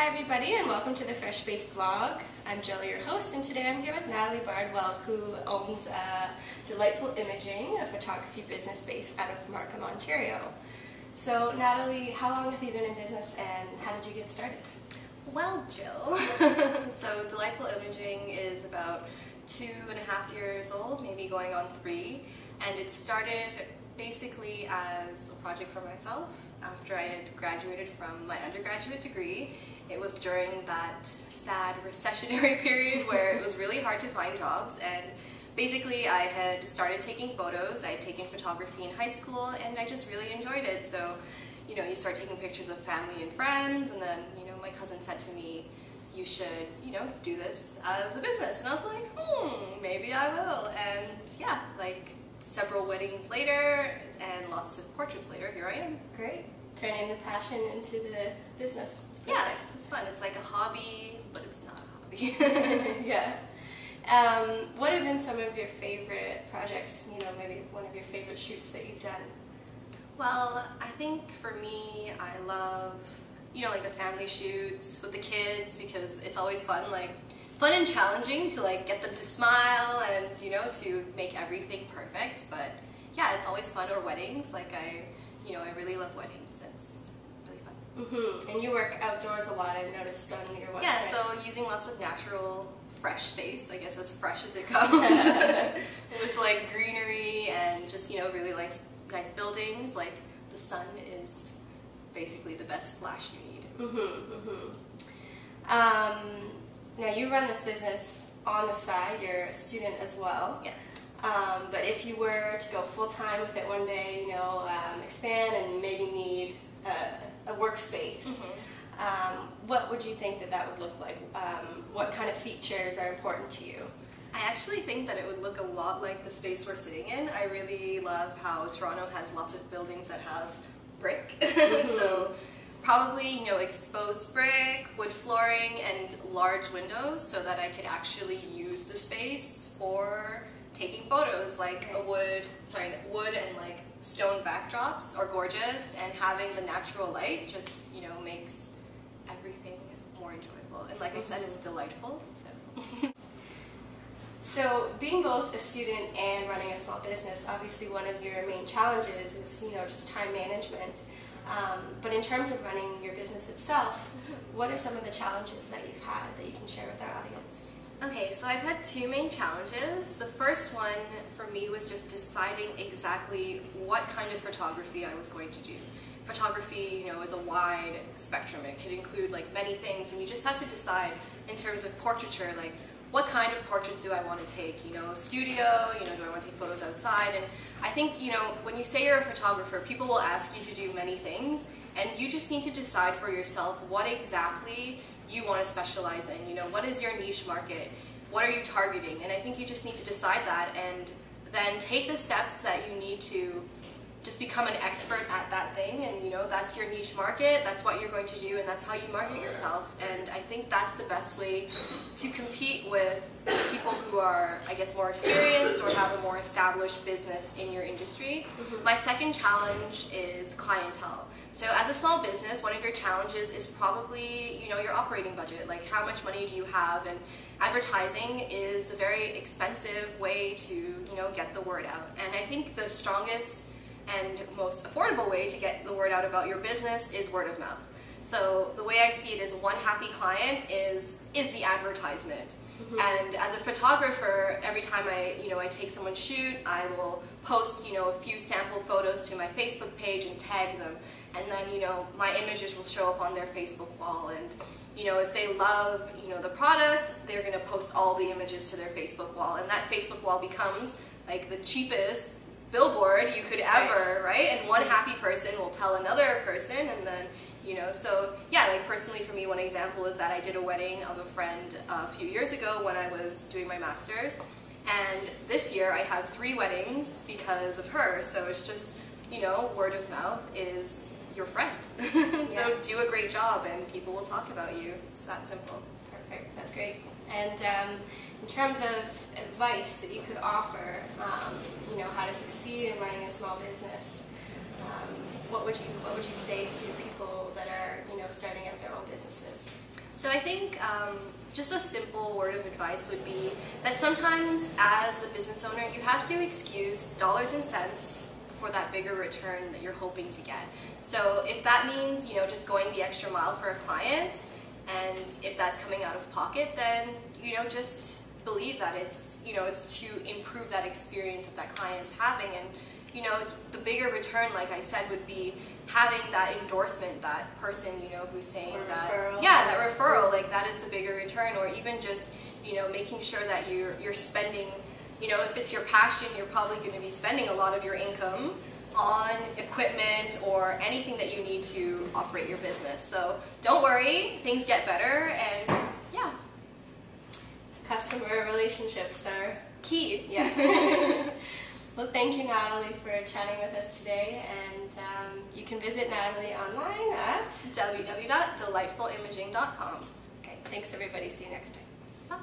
Hi everybody and welcome to the Fresh Space blog. I'm Jill, your host, and today I'm here with Nadalie Bardowell, who owns Delightful Imaging, a photography business based out of Markham, Ontario. So Nadalie, how long have you been in business and how did you get started? Well, Jill, so Delightful Imaging is about 2.5 years old, maybe going on 3, and it started basically as a project for myself after I had graduated from my undergraduate degree. It was during that sad recessionary period where it was really hard to find jobs, and basically I had started taking photos. I had taken photography in high school and I just really enjoyed it. So, you know, you start taking pictures of family and friends, and then, you know, my cousin said to me, you should, you know, do this as a business. And I was like, maybe I will. And yeah, like several weddings later and lots of portraits later, here I am. Great. Turning the passion into the business. It's yeah, it's fun. It's like a hobby, but it's not a hobby. Yeah. What have been some of your favorite projects, you know, maybe one of your favorite shoots that you've done? Well, I think for me, I love, you know, like the family shoots with the kids, because it's always fun. Like, it's fun and challenging to like get them to smile and, you know, to make everything perfect. But yeah, it's always fun. Or weddings. Like I really love weddings. It's really fun. And you work outdoors a lot, I've noticed on your website. Yeah, so using lots of natural, fresh space, I guess as fresh as it comes, with like greenery and just, you know, really nice buildings. Like the sun is basically the best flash you need. Now you run this business on the side, you're a student as well. Yes. But if you were to go full-time with it one day, you know, expand and maybe need a workspace, what would you think that would look like? What kind of features are important to you? I actually think that it would look a lot like the space we're sitting in. I really love how Toronto has lots of buildings that have brick. So probably, you know, exposed brick, wood flooring, and large windows so that I could actually use the space for taking photos. Like wood and like stone backdrops are gorgeous, and having the natural light just, you know, makes everything more enjoyable. And like I said, it's delightful. So being both a student and running a small business, obviously one of your main challenges is, you know, just time management. But in terms of running your business itself, what are some of the challenges that you've had that you can share with our audience? Okay, so I've had 2 main challenges. The first one for me was just deciding exactly what kind of photography I was going to do. Photography, you know, is a wide spectrum. It could include like many things, and you just have to decide in terms of portraiture, like what kind of portraits do I want to take? You know, studio, you know, do I want to take photos outside? And I think, you know, when you say you're a photographer, people will ask you to do many things, and you just need to decide for yourself what exactly you want to specialize in. You know, what is your niche market? What are you targeting? And I think you just need to decide that, and then take the steps that you need to just become an expert at that thing. And, you know, that's your niche market, that's what you're going to do, and that's how you market yourself. And I think that's the best way to compete with people who are, I guess, more experienced or have a more established business in your industry. My second challenge is clientele. So as a small business, one of your challenges is probably, you know, your operating budget. Like, how much money do you have? And advertising is a very expensive way to, you know, get the word out. And I think the strongest and most affordable way to get the word out about your business is word of mouth. So the way I see it is, one happy client is the advertisement. And as a photographer, every time I take someone's shoot, I will post, you know, a few sample photos to my Facebook page and tag them. And then, you know, my images will show up on their Facebook wall. And, you know, if they love, you know, the product, they're going to post all the images to their Facebook wall. And that Facebook wall becomes like the cheapest billboard you could ever, right? And one happy person will tell another person, and then, you know, so yeah, like personally for me, one example is that I did a wedding of a friend a few years ago when I was doing my master's, and this year I have 3 weddings because of her. So it's just, you know, word of mouth is your friend. So do a great job and people will talk about you. It's that simple. Perfect, that's great. And in terms of advice that you could offer, you know, how to succeed in running a small business, what would you say to people that are, you know, starting out their own businesses? So I think just a simple word of advice would be that sometimes as a business owner you have to excuse dollars and cents for that bigger return that you're hoping to get. So if that means, you know, just going the extra mile for a client, and if that's coming out of pocket, then, you know, just believe that it's, you know, it's to improve that experience that that client's having. And, you know, the bigger return, like I said, would be having that endorsement, that person, you know, who's saying that, yeah, that referral, like that is the bigger return. Or even just, you know, making sure that you're spending, you know, if it's your passion, you're probably going to be spending a lot of your income on equipment or anything that you need to operate your business. So don't worry, things get better, and yeah. Customer relationships are Key. Yeah. Well, thank you, Natalie, for chatting with us today, and you can visit Natalie online at www.delightfulimaging.com. Okay, thanks everybody. See you next time. Bye.